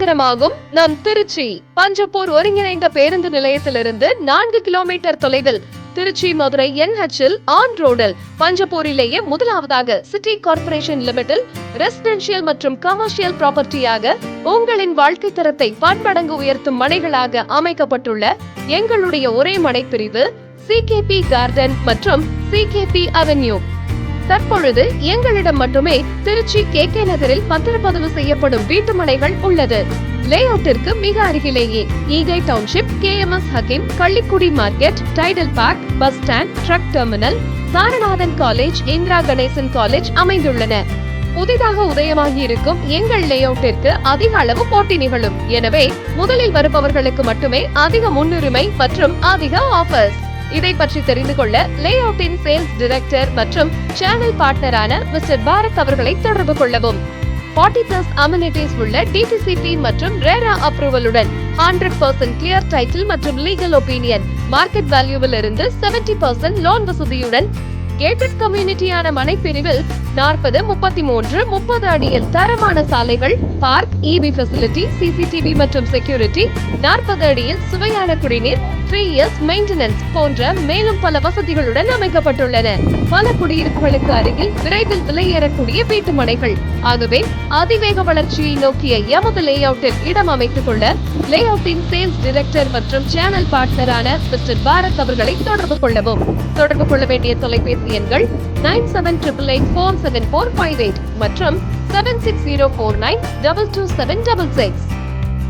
நகரமாகும் நம் திருச்சி. பஞ்சப்பூர் ஒருங்கிணைந்த பேருந்து நிலையத்திலிருந்து 4 கிலோமீட்டர் தொலைவில் திருச்சி மதுரை NH-இல் ஆன் ரோடில் பஞ்சப்பூரிலேயே முதலாவதாக சிட்டி கார்ப்பரேஷன் லிமிடெட் ரெசிடென்ஷியல் மற்றும் கமர்ஷியல் ப்ராப்பர்ட்டியாக உங்களின் வாழ்க்கை தரத்தை பன்மடங்கு உயர்த்தும் மனைகளாக அமைக்கப்பட்டுள்ள எங்களுடைய ஒரே மனை பிரிவு CKP கார்டன் மற்றும் CKP அவென்யூ. தற்பொழுது எங்களிடம் மட்டுமே திருச்சி KK நகரில் பத்திரப்பதிவு செய்யப்படும் வீட்டு மனைகள் உள்ளது. லேஅவுட்டிற்கு மிக அருகிலேயே ஈகை township, KMS Hakkim, Kallikudi market, Tidel park, bus stand, truck terminal, Saranathan college, Indira Ganesan college அமைந்துள்ளன. புதிதாக உதயமாகி இருக்கும் எங்கள் லேஅவுட்டிற்கு அதிக அளவு போட்டி நிகழும். எனவே முதலில் வருபவர்களுக்கு மட்டுமே அதிக முன்னுரிமை மற்றும் அதிக ஆஃபர்ஸ். இதை பற்றி தெரிந்து கொள்ள லேஅவுட்டின் சேல்ஸ் டைரக்டர் மற்றும் சேனல் பார்ட்னரான மிஸ்டர் பாரத் அவர்களை தொடர்பு கொள்ளவும். 40+ அமெனிட்டிஸ் உள்ள DTCP மற்றும் RERA அப்ரூவலுடன் 100% கிளியர் டைட்டில் மற்றும் லீகல் ஒப்பீனியன், மார்க்கெட் வேல்யூவில் இருந்து 70% லோன் வசதியுடன் கேட்டட் கம்யூனிட்டியான மனை பிரிவில் 40, 33, 30 அடியில் தரமான சாலைகள், பார்க், EB ஃபெசிலிட்டி, CCTV மற்றும் செக்யூரிட்டி, 40 அடியில் சுவையான குடிநீர், 3 years மெயின்டெனன்ஸ் போன்ற மேலும் பல வசதிகளுடன் அமைக்கப்பட்டுள்ளன. பல குடியிருப்புகளுக்கு அருகில் விரைவில் விலையேறக்கூடிய வீட்டு மனைகள். ஆகவே அதிவேக வளர்ச்சியை நோக்கிய எமது லேஅவுட்டில் இடம் அமைத்துக் கொள்ள லேஅவுட்டின் சேல்ஸ் டைரக்டர் மற்றும் சேனல் பார்ட்னரான மிஸ்டர் பாரத் அவர்களை தொடர்பு கொள்ளவும். தொடர்பு கொள்ள வேண்டிய தொலைபேசி எண்கள் 9788847458 மற்றும் 7604922766.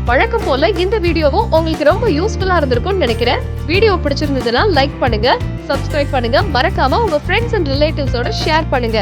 வழக்கம் போல இந்த வீடியோவும் உங்களுக்கு ரொம்ப யூஸ்ஃபுல்லா இருந்திருக்கும்னு நினைக்கிறேன். வீடியோ பிடிச்சிருந்ததுன்னா லைக் பண்ணுங்க, சப்ஸ்கிரைப் பண்ணுங்க, மறக்காம உங்க ஃப்ரெண்ட்ஸ் அண்ட் ரிலேட்டிவ்ஸோட ஷேர் பண்ணுங்க.